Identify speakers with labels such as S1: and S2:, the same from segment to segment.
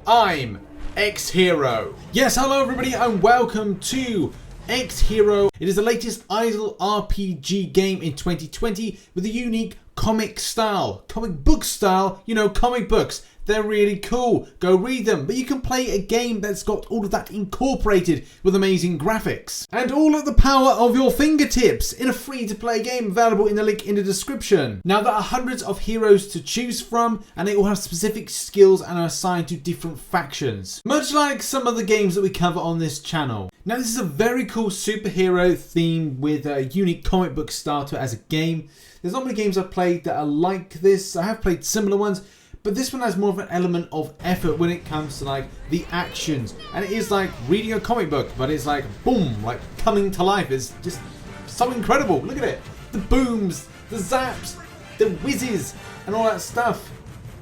S1: I'm X-Hero. Yes, hello everybody and welcome to X-Hero. It is the latest idle RPG game in 2020 with a unique comic book style, you know, comic books. They're really cool. Go read them. But you can play a game that's got all of that incorporated with amazing graphics. And all at the power of your fingertips in a free-to-play game available in the link in the description. Now, there are hundreds of heroes to choose from, and they all have specific skills and are assigned to different factions. Much like some of the games that we cover on this channel. Now, this is a very cool superhero theme with a unique comic book style to it as a game. There's not many games I've played that are like this. I have played similar ones, but this one has more of an element of effort when it comes to like the actions. And it is like reading a comic book, but it's like boom, like coming to life. It's just so incredible. Look at it. The booms, the zaps, the whizzes, and all that stuff.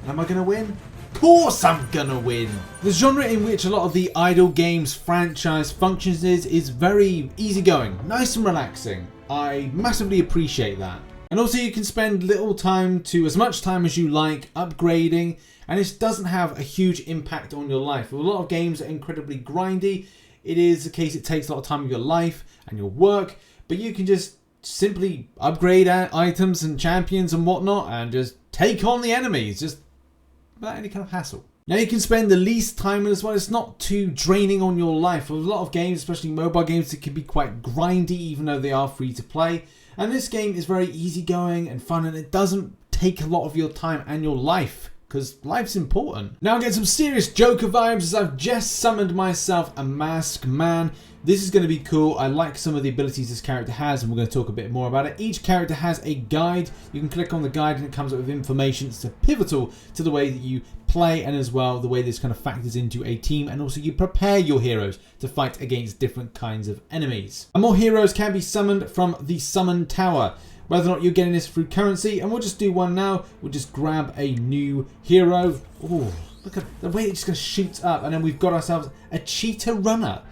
S1: And am I going to win? Of course I'm gonna win. The genre in which a lot of the idle games franchise functions is very easygoing, nice and relaxing. I massively appreciate that. And also you can spend as much time as you like upgrading, and it doesn't have a huge impact on your life. A lot of games are incredibly grindy. It is the case it takes a lot of time of your life and your work, but you can just simply upgrade items and champions and whatnot and just take on the enemies, just without any kind of hassle. Now you can spend the least time as well. It's not too draining on your life. With a lot of games, especially mobile games, it can be quite grindy even though they are free to play. And this game is very easygoing and fun, and it doesn't take a lot of your time and your life, because life's important. Now I get some serious Joker vibes as I've just summoned myself a masked man. This is going to be cool. I like some of the abilities this character has, and we're going to talk a bit more about it. Each character has a guide. You can click on the guide and it comes up with information. It's pivotal to the way that you play, and as well the way this kind of factors into a team, and also you prepare your heroes to fight against different kinds of enemies. And more heroes can be summoned from the summon tower. Whether or not you're getting this through currency, and we'll just do one now. We'll just grab a new hero. Oh, look at the way it just shoots up, and then we've got ourselves a cheetah runner.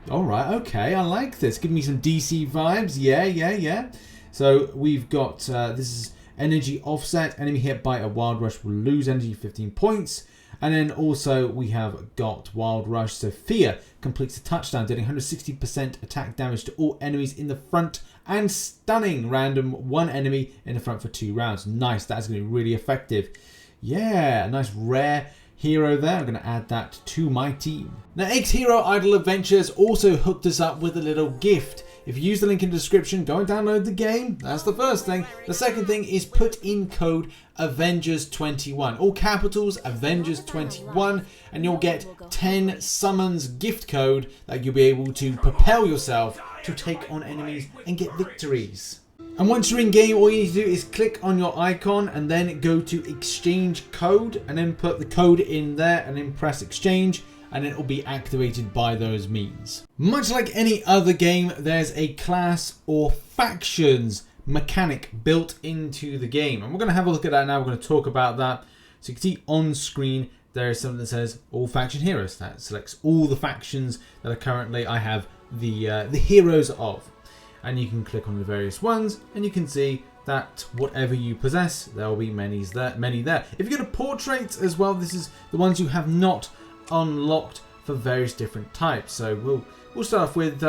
S1: Alright, okay, I like this. Give me some DC vibes. Yeah. So we've got, this is energy offset. Enemy hit by a wild rush will lose energy 15 points. And then also we have got wild rush. So fear completes a touchdown, dealing 160% attack damage to all enemies in the front and stunning random one enemy in the front for 2 rounds. Nice, that's going to be really effective. Yeah, a nice rare hero there. I'm going to add that to my team. Now, X-Hero Idle Adventures also hooked us up with a little gift. If you use the link in the description, go and download the game. That's the first thing. The second thing is put in code Avengers21. All capitals, Avengers21, and you'll get 10 summons gift code that you'll be able to propel yourself to take on enemies and get victories. And once you're in game, all you need to do is click on your icon and then go to exchange code and then put the code in there and then press exchange, and it will be activated by those means. Much like any other game, there's a class or factions mechanic built into the game, and we're going to have a look at that now. We're going to talk about that. So you can see on screen there is something that says all faction heroes. That selects all the factions that are currently I have the heroes of. And you can click on the various ones, and you can see that whatever you possess, there will be many there. If you go to portraits as well, this is the ones you have not unlocked for various different types. So we'll start off with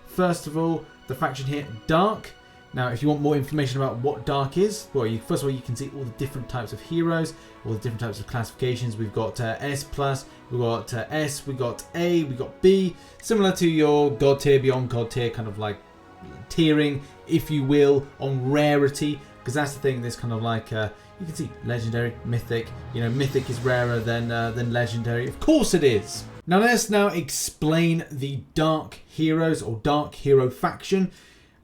S1: first of all the faction here, Dark. Now, if you want more information about what Dark is, well, first of all you can see all the different types of heroes, all the different types of classifications. We've got S+, we've got S, we've got A, we've got B, similar to your God tier, beyond God tier, kind of like tiering, if you will, on rarity, because that's the thing. There's kind of like you can see legendary, mythic. You know, mythic is rarer than legendary. Of course it is. Now let's explain the Dark Heroes or Dark Hero faction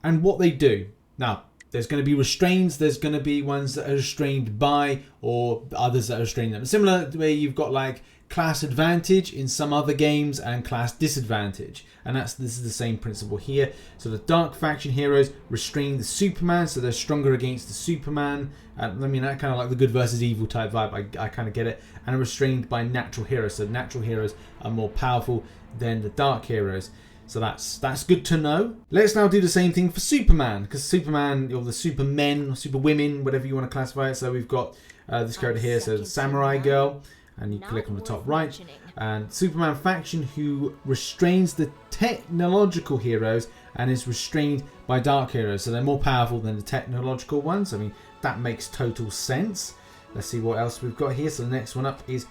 S1: and what they do. Now, there's going to be restraints. There's going to be ones that are restrained by, or others that are restrained them. Similar to where you've got like class advantage in some other games and class disadvantage, and this is the same principle here. So the Dark faction heroes restrain the Superman, so they're stronger against the Superman. I mean, that kind of like the good versus evil type vibe. I kind of get it. And are restrained by natural heroes, so natural heroes are more powerful than the Dark heroes. So that's good to know. Let's now do the same thing for Superman, because Superman, or the Supermen, or Superwomen, whatever you want to classify it. So we've got this character here, so the Samurai Girl. and you click on the top right. And Superman faction, who restrains the technological heroes and is restrained by dark heroes. So they're more powerful than the technological ones. I mean, that makes total sense. Let's see what else we've got here. So the next one up is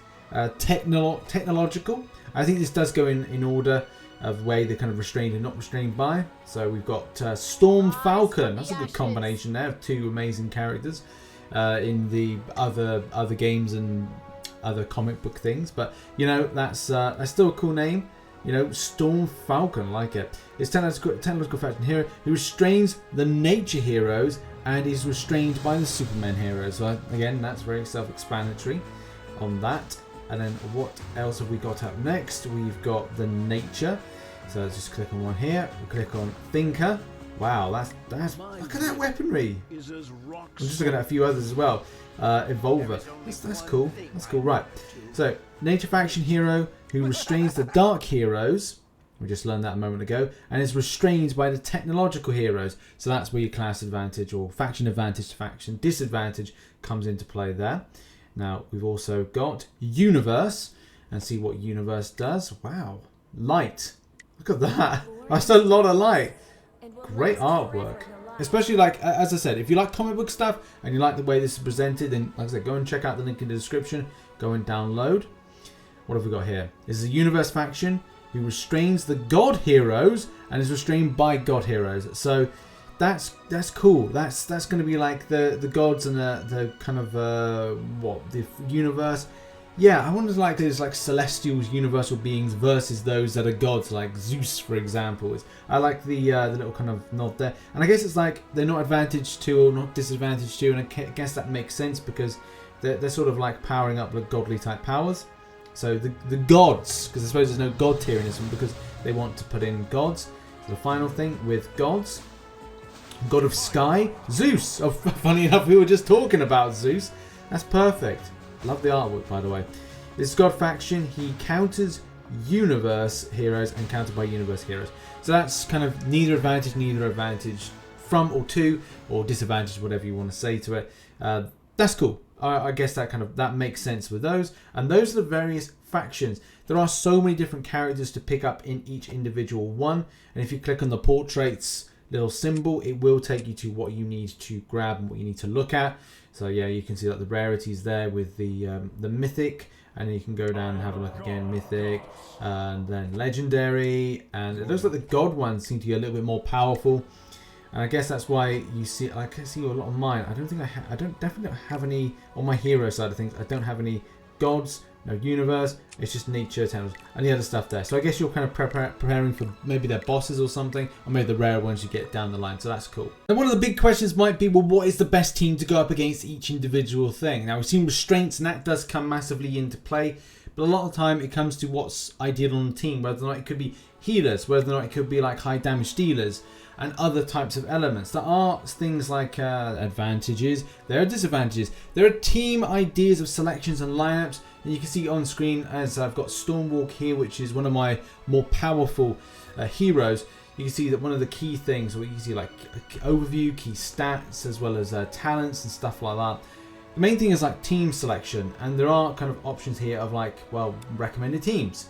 S1: technological. I think this does go in order of way they're kind of restrained and not restrained by. So we've got Storm Falcon. That's a good combination there of two amazing characters in the other games and other comic book things. But you know, that's still a cool name. You know, Storm Falcon, like it. It's technological faction hero who restrains the nature heroes and is restrained by the Superman heroes. So again, that's very self-explanatory on that. And then what else have we got up next? We've got the nature. So let's just click on one here. We'll click on Thinker. Wow, that's look at that weaponry. I'm just looking at a few others as well. Evolver. That's cool. That's cool. Right. So nature faction hero who restrains the dark heroes. We just learned that a moment ago, and is restrained by the technological heroes. So that's where your class advantage or faction advantage to faction disadvantage comes into play there. Now we've also got Universe, and see what Universe does. Wow, light. Look at that. That's a lot of light. Great artwork. Especially, like, as I said, if you like comic book stuff and you like the way this is presented, then, like I said, go and check out the link in the description. Go and download. What have we got here? This is a Universe faction who restrains the God heroes and is restrained by God heroes. So that's cool. That's going to be like the gods and the kind of the universe. Yeah, I wonder like there's like celestials, universal beings versus those that are gods, like Zeus, for example. I like the little kind of nod there, and I guess it's like they're not advantaged to or not disadvantaged to, and I guess that makes sense because they're sort of like powering up the godly type powers. So the gods, because I suppose there's no god tier in this one because they want to put in gods. So the final thing with gods, God of Sky, Zeus. Oh, funny enough, we were just talking about Zeus. That's perfect. Love the artwork, by the way. This God faction, he counters universe heroes and countered by universe heroes. So that's kind of neither advantage from or to, or disadvantage, whatever you want to say to it. That's cool. I guess that makes sense with those. And those are the various factions. There are so many different characters to pick up in each individual one. And if you click on the portraits little symbol, it will take you to what you need to grab and what you need to look at. So yeah, you can see that the rarities there with the mythic, and you can go down and have a look again, mythic, and then legendary, and it looks like the god ones seem to be a little bit more powerful. And I guess that's why you see, I can see a lot of mine. I don't think I definitely don't have any on my hero side of things. I don't have any gods, no universe. It's just nature, talents, and the other stuff there. So I guess you're kind of preparing for maybe their bosses or something, or maybe the rare ones you get down the line. So that's cool. And one of the big questions might be, well, what is the best team to go up against each individual thing? Now we've seen restraints, and that does come massively into play. But a lot of the time it comes to what's ideal on the team, whether or not it could be healers, whether or not it could be like high damage dealers, and other types of elements. There are things like advantages, there are disadvantages, there are team ideas of selections and lineups. And you can see on screen as I've got Stormwalk here, which is one of my more powerful heroes. You can see that one of the key things, or you can see like overview, key stats, as well as talents and stuff like that. The main thing is like team selection, and there are kind of options here of like, well, recommended teams.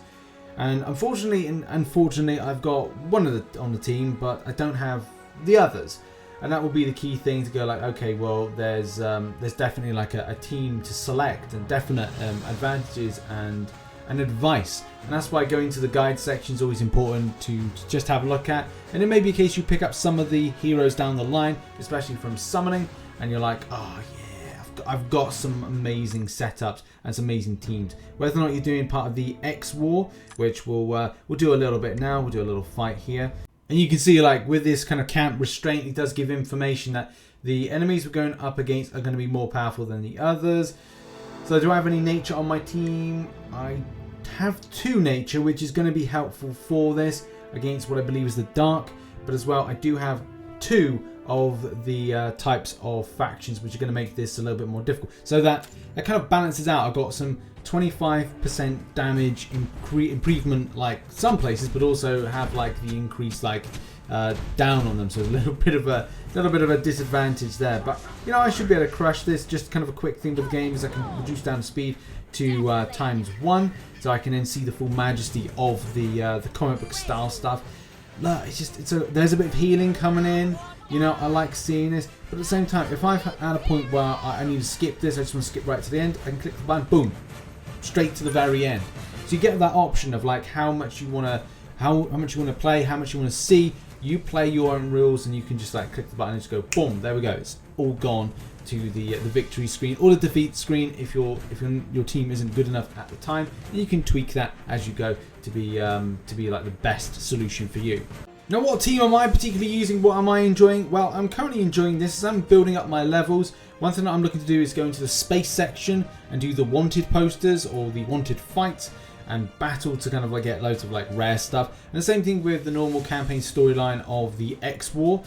S1: And unfortunately, I've got one of the on the team, but I don't have the others. And that will be the key thing to go like, okay, well, there's definitely like a team to select, and definite advantages and advice. And that's why going to the guide section is always important to just have a look at. And it may be a case you pick up some of the heroes down the line, especially from summoning, and you're like, oh yeah, I've got some amazing setups and some amazing teams. Whether or not you're doing part of the X War, which we'll do a little bit now, we'll do a little fight here. And you can see like with this kind of camp restraint, it does give information that the enemies we're going up against are going to be more powerful than the others. So do I have any nature on my team? I have 2 nature, which is going to be helpful for this against what I believe is the dark. But as well, I do have 2 of the types of factions, which are going to make this a little bit more difficult. So that kind of balances out. I've got some 25% damage improvement like some places, but also have like the increase like down on them, so a little bit of a disadvantage there. But you know, I should be able to crush this. Just kind of a quick thing with the game is I can reduce down speed to ×1, so I can then see the full majesty of the comic book style stuff. Look, there's a bit of healing coming in. You know, I like seeing this, but at the same time, if I'm at a point where I need to skip this, I just want to skip right to the end, I can click the button, boom, straight to the very end. So you get that option of like how much you want to play, how much you want to see. You play your own rules, and you can just like click the button and just go, boom, there we go. It's all gone to the victory screen or the defeat screen if your team isn't good enough at the time. And you can tweak that as you go to be like the best solution for you. Now, what team am I particularly using? What am I enjoying? Well, I'm currently enjoying this as I'm building up my levels. One thing that I'm looking to do is go into the space section and do the wanted posters or the wanted fights and battle to kind of like get loads of like rare stuff. And the same thing with the normal campaign storyline of the X-War.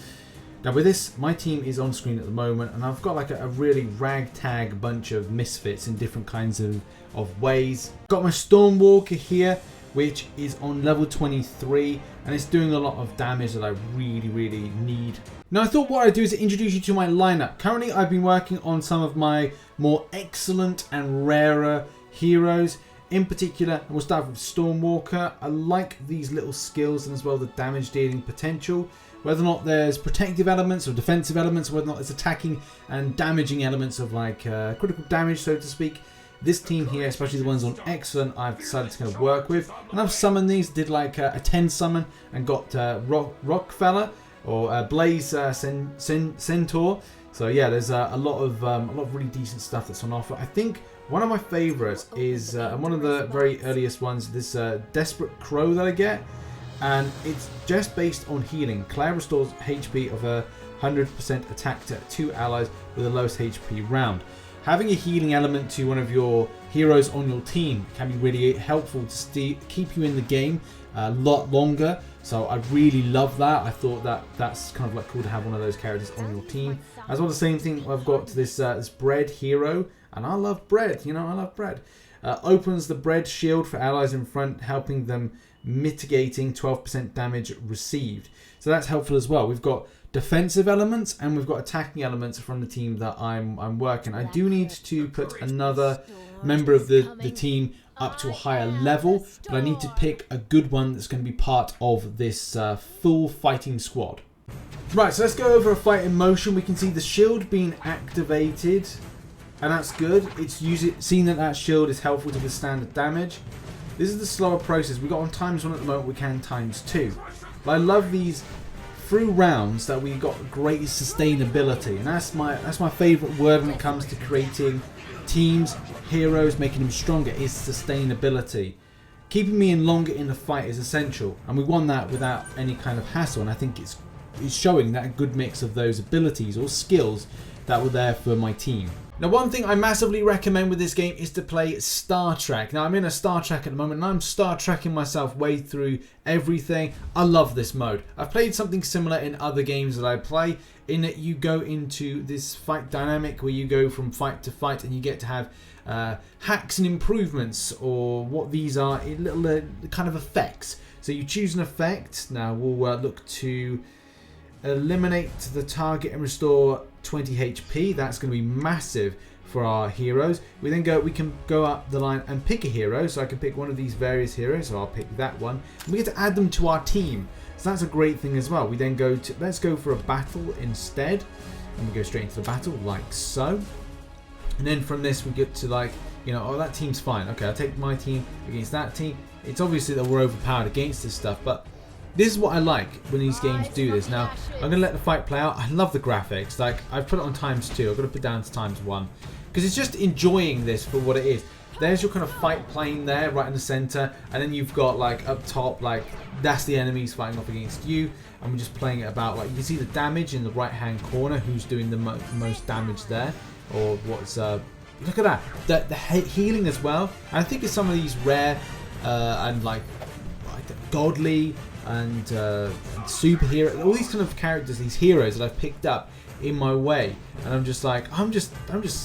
S1: Now with this, my team is on screen at the moment, and I've got like a really ragtag bunch of misfits in different kinds of ways. Got my Stormwalker here, which is on level 23, and it's doing a lot of damage that I really need. Now I thought what I'd do is introduce you to my lineup. Currently I've been working on some of my more excellent and rarer heroes. In particular, we'll start with Stormwalker. I like these little skills and as well the damage dealing potential. Whether or not there's protective elements or defensive elements, or whether or not there's attacking and damaging elements of like critical damage, so to speak. This team here, especially the ones on Excellent, I've decided to kind of work with. And I've summoned these, did like a 10 summon and got Rockfella or Blaze Centaur. So yeah, there's a lot of really decent stuff that's on offer. I think one of my favourites is one of the very earliest ones, this Desperate Crow that I get, and it's just based on healing. Claire restores HP of a 100% attack to 2 allies with the lowest HP round. Having a healing element to one of your heroes on your team can be really helpful to keep you in the game a lot longer. So I really love that. I thought that's kind of like cool to have one of those characters on your team. As well, the same thing I've got this this bread hero, and I love bread. You know, I love bread. Opens the bread shield for allies in front, helping them mitigating 12% damage received. So that's helpful as well. We've got defensive elements and we've got attacking elements from the team that I'm working. I do need to put another member of the team up to a higher level, but I need to pick a good one that's going to be part of this full fighting squad. Right, so let's go over a fight in motion. We can see the shield being activated, and that's good. It's seen that shield is helpful to withstand the damage. This is the slower process. We got on ×1 at the moment. We can ×2. But I love these through rounds that we got great sustainability, and that's my favourite word when it comes to creating teams, heroes, making them stronger, is sustainability. Keeping me in longer in the fight is essential, and we won that without any kind of hassle, and I think it's showing that good mix of those abilities or skills that were there for my team. Now, one thing I massively recommend with this game is to play Star Trek. Now, I'm in a Star Trek at the moment, and I'm Star Trekking myself way through everything. I love this mode. I've played something similar in other games that I play, in that you go into this fight dynamic where you go from fight to fight, and you get to have hacks and improvements, or what these are, little kind of effects. So you choose an effect. Now, we'll look to eliminate the target and restore 20 HP. That's going to be massive for our heroes. We can go up the line and pick a hero. So I can pick one of these various heroes. So I'll pick that one. And we get to add them to our team. So that's a great thing as well. We then go to, let's go for a battle instead. And we go straight into the battle like so. And then from this we get to like, you know, oh, that team's fine. Okay, I'll take my team against that team. It's obviously that we're overpowered against this stuff, but this is what I like when these games do this. Now, I'm going to let the fight play out. I love the graphics. Like, I've put it on ×2. I've got to put it down to ×1. Because it's just enjoying this for what it is. There's your kind of fight plane there, right in the center. And then you've got, like, up top, like, that's the enemies fighting off against you. And we're just playing it about, like, you can see the damage in the right-hand corner. Who's doing the most damage there. Or what's, look at that. The healing as well. And I think it's some of these rare and, like godly and superhero, all these kind of characters, these heroes that I've picked up, in my way, and I'm just like, I'm just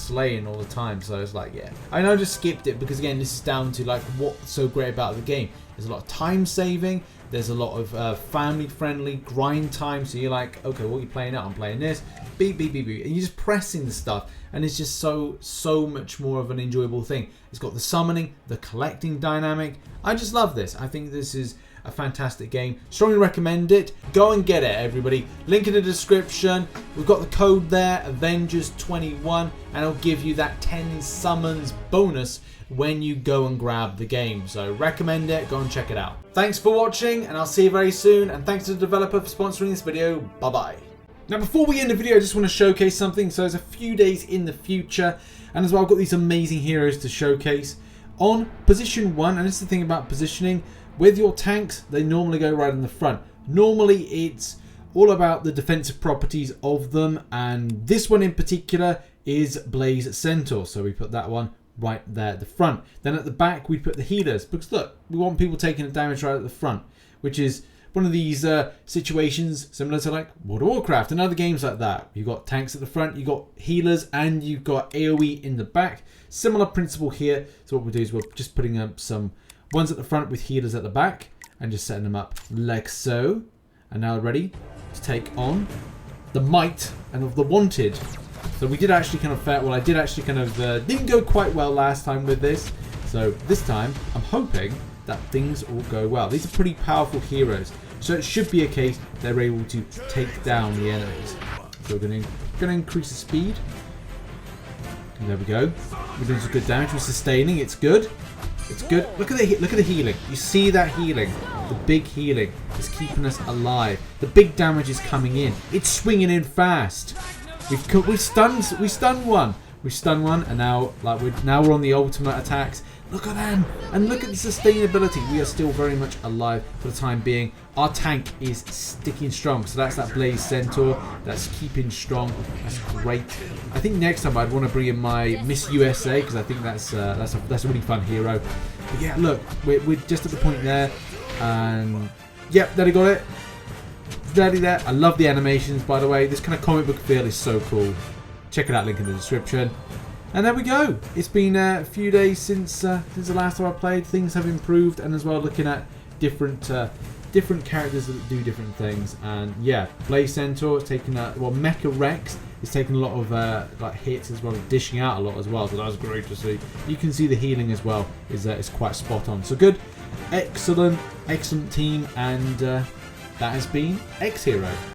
S1: slaying all the time. So it's like, yeah, I know I just skipped it because again, this is down to like what's so great about the game. There's a lot of time saving. There's a lot of family-friendly grind time. So you're like, okay, what are you playing at? I'm playing this. Beep, beep, beep, beep. And you're just pressing the stuff. And it's just so much more of an enjoyable thing. It's got the summoning, the collecting dynamic. I just love this. I think this is a fantastic game. Strongly recommend it. Go and get it, everybody. Link in the description. We've got the code there, Avengers21. And it'll give you that 10 summons bonus when you go and grab the game. So recommend it, go and check it out. Thanks for watching, and I'll see you very soon, and thanks to the developer for sponsoring this video. Bye bye. Now before we end the video, I just want to showcase something. So there's a few days in the future, and as well I've got these amazing heroes to showcase. On position 1, and this is the thing about positioning, with your tanks, they normally go right in the front. Normally it's all about the defensive properties of them, and this one in particular is Blaze Centaur, so we put that one right there at the front. Then at the back we put the healers, because look, we want people taking the damage right at the front, which is one of these situations similar to like World of Warcraft and other games like that. You've got tanks at the front, you've got healers, and you've got AoE in the back. Similar principle here. So what we'll do is we're just putting up some ones at the front with healers at the back and just setting them up like so. And now ready to take on the might and of the wanted. So we did actually kind of I did actually kind of didn't go quite well last time with this. So this time I'm hoping that things will go well. These are pretty powerful heroes, so it should be a case they're able to take down the enemies. So we're going to increase the speed. And there we go. We're doing some good damage. We're sustaining. It's good. It's good. Look at the healing. You see that healing? The big healing is keeping us alive. The big damage is coming in. It's swinging in fast. We've stunned one. We've stunned one, and now we're on the ultimate attacks. Look at them, and look at the sustainability. We are still very much alive for the time being. Our tank is sticking strong, so that's that Blaze Centaur. That's keeping strong. That's great. I think next time I'd want to bring in my Miss USA, because I think that's a really fun hero. But yeah, look, we're just at the point there, and yep, there we got it. Steady there. I love the animations, by the way. This kind of comic book feel is so cool. Check it out, link in the description. And there we go. It's been a few days since the last time I played. Things have improved, and as well looking at different characters that do different things. And yeah, Blaze Centaur is taking Mecha Rex is taking a lot of like hits as well, dishing out a lot as well. So that was great to see. You can see the healing as well is quite spot on. So good, excellent team, and that has been X Hero.